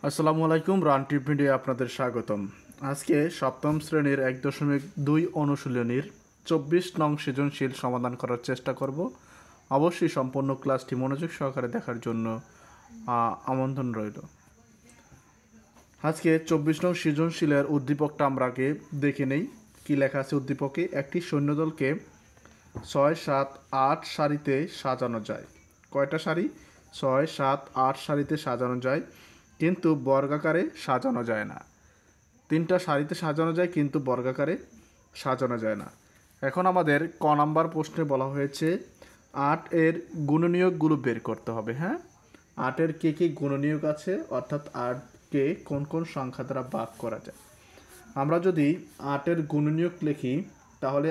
আসসালামু আলাইকুম, রান টিপ মিডিয়া আপনাদের স্বাগতম। আজকে সপ্তম শ্রেণীর 1.2 অনুশীলনীর 24 নং সৃজনশীল সমাধান করার চেষ্টা করব। অবশ্যই সম্পূর্ণ ক্লাসটি মনোযোগ সহকারে দেখার জন্য আমন্ত্রণ রইল। আজকে 24 নং সৃজনশীলের উদ্দীপকটা আমরা আগে দেখে নেই। কি লেখা আছে উদ্দীপকে? একটি সৈন্যদলকে 6, 7, 8 সারিতে সাজানো যায়। কয়টা সারি? 6, 7, 8 সারিতে সাজানো যায়, কিন্তু বর্গাকারে সাজানো যায় না। 3টা সারিতে সাজানো যায়, কিন্তু বর্গাকারে সাজানো যায় না। এখন আমাদের ক নাম্বার প্রশ্নে বলা হয়েছে 8 এর গুণনীয়কগুলো বের করতে হবে। হ্যাঁ, 8 এর কী কী গুণনীয়ক আছে, অর্থাৎ 8কে কোন কোন সংখ্যা দ্বারা ভাগ করা যায়। আমরা যদি 8 এর গুণনীয়ক লিখি, তাহলে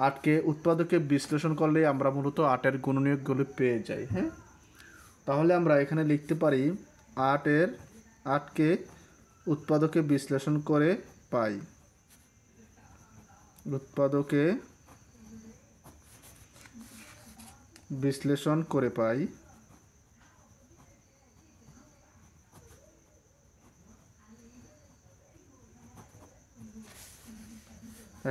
8কে উৎপাদকে বিশ্লেষণ করলে আমরা মূলত 8 এর গুণনীয়কগুলো পেয়ে যাই। হ্যাঁ, তাহলে আমরা এখানে লিখতে পারি 8কে উৎপাদকে বিশ্লেষণ করে পাই। উৎপাদকে বিশ্লেষণ করে পাই।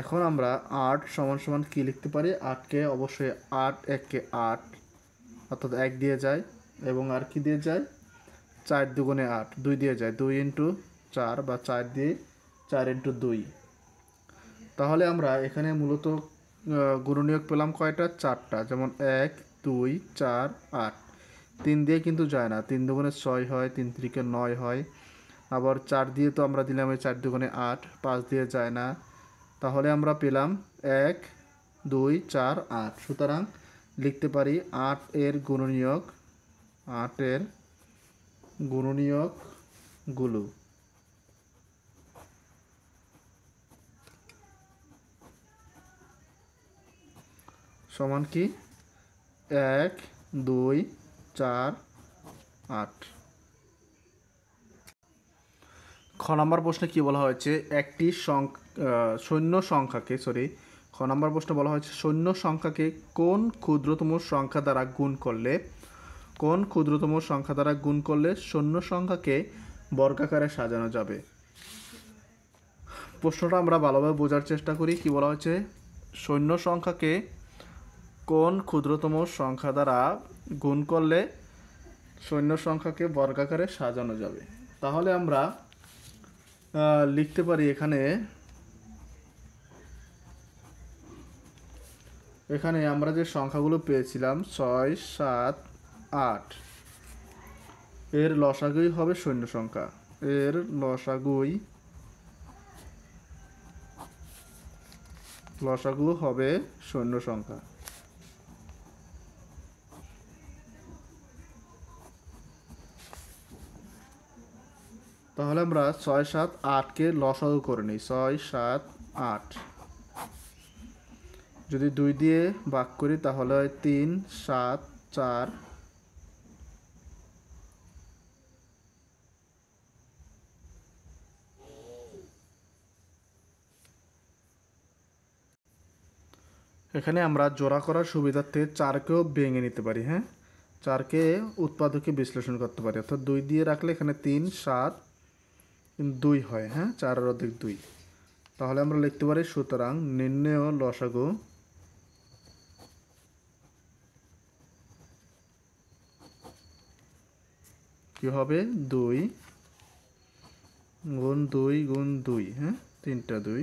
এখন আমরা 8 সমান সমান কি লিখতে পারি? 8কে অবশ্যই 8 1কে 8, অর্থাৎ 1 দিয়ে যায়, এবং আর কি দিয়ে যায়? 4 দুগুণে 8, 2 দিয়ে যায়, 2 ইন্টু 4 বা 4 দিয়ে 4 ইন্টু 2। তাহলে আমরা এখানে মূলত গুণনীয়ক পেলাম কয়টা? 4টা। যেমন 1, 2, 4, 8। 3 দিয়ে কিন্তু যায় না, 3 দুগুণে 6 হয়, 3 3কে 9 হয়। আবার 4 দিয়ে তো আমরা দিলাম 4 দুগুণে 8, 5 দিয়ে যায় না। তাহলে আমরা পেলাম 1, 2, 4, 8। সুতরাং লিখতে পারি 8 এর গুণনীয়ক, 8 এর গুণনীয়কগুলো সমান কি? 1, 2, 4, 8। খ নম্বর প্রশ্নে কি বলা হয়েছে? একটি শূন্য সংখ্যাকে খ নম্বর প্রশ্নে বলা হয়েছে শূন্য সংখ্যাকে কোন ক্ষুদ্রতম সংখ্যা দ্বারা গুণ করলে শূন্য সংখ্যাকে বর্গাকারে সাজানো যাবে। প্রশ্নটা আমরা ভালোভাবে বোঝার চেষ্টা করি। কি বলা হয়েছে? শূন্য সংখ্যাকে কোন ক্ষুদ্রতম সংখ্যা দ্বারা গুণ করলে শূন্য সংখ্যাকে বর্গাকারে সাজানো যাবে। তাহলে আমরা লিখতে পারি এখানে আমরা যে সংখ্যাগুলো পেয়েছিলাম 6, 7, 8, এর লসাগুই হবে শূন্য সংখ্যা। এর লসাগু হবে শূন্য সংখ্যা। তাহলে আমরা 6, 7, 8কে লসাগু করে নিই। 6, 7, 8 যদি 2 দিয়ে ভাগ করি তাহলে হয় 3, 7, 4। এখানে আমরা জোড়া করার সুবিধার্থে 4কেও ভেঙে নিতে পারি। হ্যাঁ, 4কে উৎপাদকে বিশ্লেষণ করতে পারি, অর্থাৎ 2 দিয়ে রাখলে এখানে 3, 7, 2 হয়। হ্যাঁ, 4 এর অধিক 2। তাহলে আমরা লিখতে পারি সুতরাং নির্ণেয় লসাগু কি হবে? 2 গুণ 2 গুণ 2। হ্যাঁ, 3টা 2,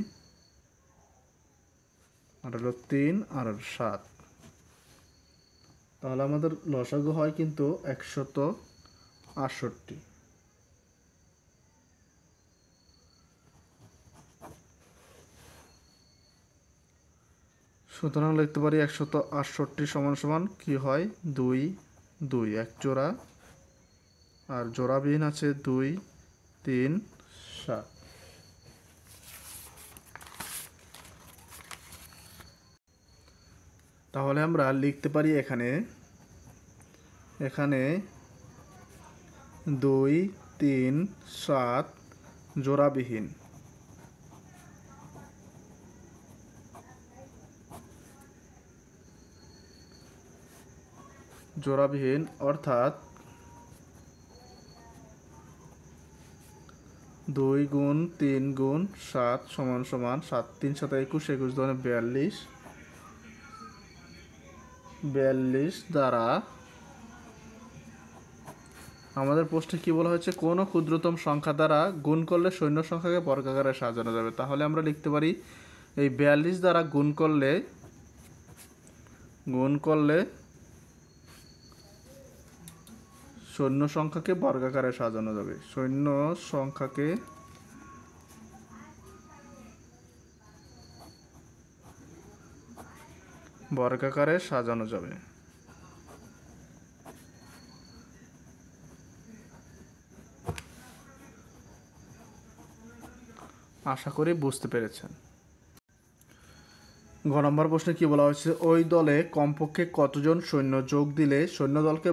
আর হলো 3 আর 7। তাহলে আমাদের লসাগু হয় কিন্তু 168। সুতরাং লিখতে পারি 168 সমান সমান কি হয়? 2, 2 এক জোড়া, আর জোড়াবিহীন আছে 2, 3, 7। তাহলে আমরা লিখতে পারি এখানে 2, 3, 7 জোড়াবিহীন। অর্থাৎ 2 গুণ 3 গুণ 7 সমান সমান 7 3 7 21 21 দুগুণে 42 42 দ্বারা আমাদের প্রশ্নে কি বলা হয়েছে, কোন ক্ষুদ্রতম সংখ্যা দ্বারা গুণ করলে শূন্য সংখ্যাকে বর্গাকারে সাজানো যাবে। তাহলে আমরা লিখতে পারি এই 42 দ্বারা গুণ করলে শূন্য সংখ্যাকে বর্গাকারে সাজানো যাবে। শূন্য সংখ্যাকে বর্গাকারে সাজানো যাবে। আশা করি বুঝতে পেরেছেন। গ নম্বর প্রশ্নে কি বলা হয়েছে, ওই দলে কমপক্ষে কতজন সৈন্য যোগ দিলে সৈন্য দলকে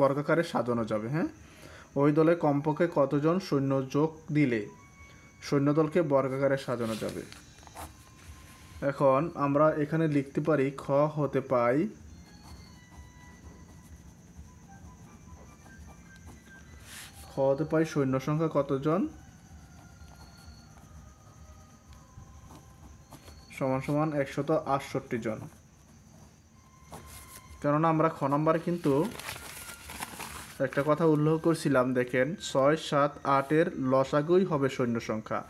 বর্গাকারে সাজানো যাবে। হ্যাঁ, ওই দলে কমপক্ষে কতজন সৈন্য যোগ দিলে সৈন্য দলকে বর্গাকারে সাজানো যাবে। এখন আমরা এখানে লিখতে পারি খ হতে পাই সৈন্য সংখ্যা কতজন সমান সমান 168 জন। কেননা আমরা খ নম্বরে কিন্তু একটা কথা উল্লেখ করছিলাম, দেখেন 6 7 8 এর লসাগুই হবে সৈন্য সংখ্যা।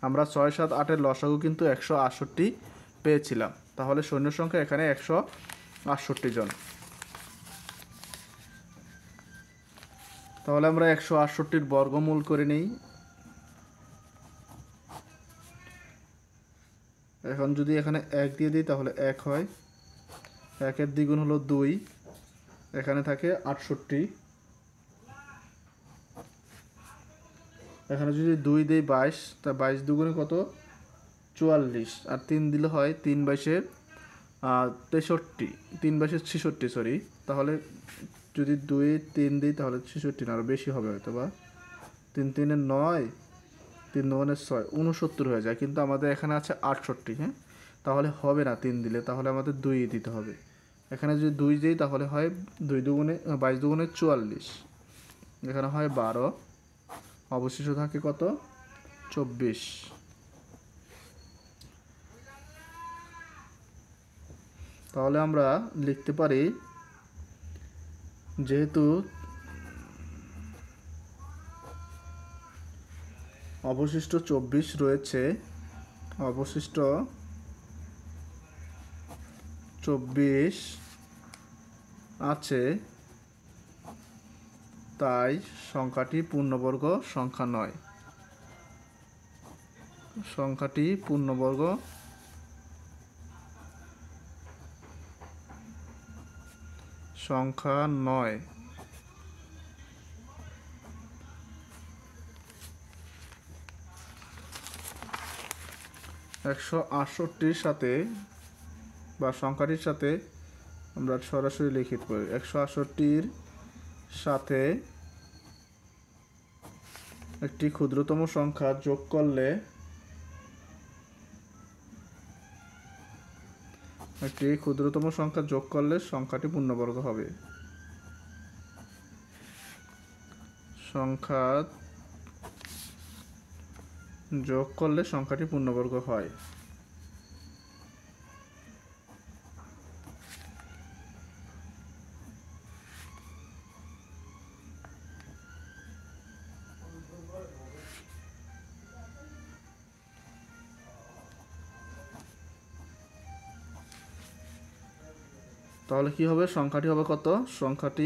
আমরা 6 7 8 এর লসাগু কিন্তু 168 পেয়েছিলাম, তাহলে সৈন্য সংখ্যা এখানে 168 জন। তাহলে আমরা 168 বর্গমূল করে নিই। এখন যদি এখানে 1 দিয়ে দিই তাহলে 1 হয়, 1 এর দ্বিগুণ হলো 2, এখানে থাকে 68। এখানে যদি 2 দেই 22, তা 22 দুগুণে কত 44, আর 3 দিলে হয় 3 22 63, 3 22 66 সরি। তাহলে যদি 2 3 দিই তাহলে 66 না, আরও বেশি হবে হয়তো, বা 3 3 9, 3 9 6 69 হয়ে যায়, কিন্তু আমাদের এখানে আছে 68। হ্যাঁ, তাহলে হবে না 3 দিলে, তাহলে আমাদের 2 দিতে হবে। এখানে যদি 2 দিই তাহলে হয় 2 দুগুণে 22 দুগুণে 44, এখানে হয় 12, অবশিষ্ট থাকে কত 24। তাহলে আমরা লিখতে পারি যেহেতু অবশিষ্ট 24 রয়েছে, অবশিষ্ট 24 আছে, তাই সংখ্যাটি পূর্ণবর্গ সংখ্যা নয়। সংখ্যাটি পূর্ণবর্গ সংখ্যা নয়। 168 সাথে বা সংখ্যাটির সাথে আমরা সরাসরি লিখিত করি। 168 সাথে একটি ক্ষুদ্রতম সংখ্যা যোগ করলে সংখ্যাটি পূর্ণবর্গ হবে। সংখ্যা যোগ করলে সংখ্যাটি পূর্ণবর্গ হয়। তাহলে কি হবে, সংখ্যাটি হবে কত, সংখ্যাটি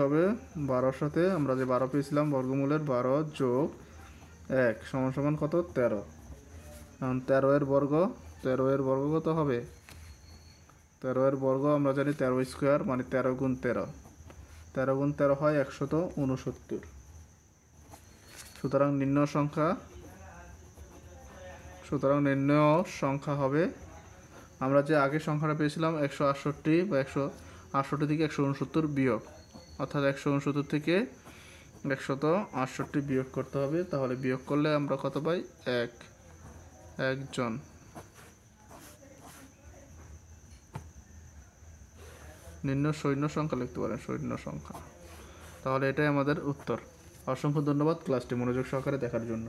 হবে 12 সাথে আমরা যে 12 পেয়েছিলাম বর্গমূলের 12 যোগ 1 সমান সমান কত 13। এখন 13 এর বর্গ কত হবে, 13 এর বর্গ আমরা জানি 13 স্কোয়ার মানে 13 গুণ 13, 13 গুণ 13 হয় 169। সুতরাং নির্ণয় সংখ্যা হবে, আমরা যে আগে সংখ্যাটা পেয়েছিলাম 168 বা 168 থেকে 169 বিয়োগ, অর্থাৎ 169 থেকে 168 বিয়োগ করতে হবে। তাহলে বিয়োগ করলে আমরা কত পাই, 1 জন। নিম্ন সৈন্য সংখ্যা লিখতে পারেন, সৈন্য সংখ্যা। তাহলে এটাই আমাদের উত্তর। অসংখ্য ধন্যবাদ ক্লাসটি মনোযোগ সহকারে দেখার জন্য।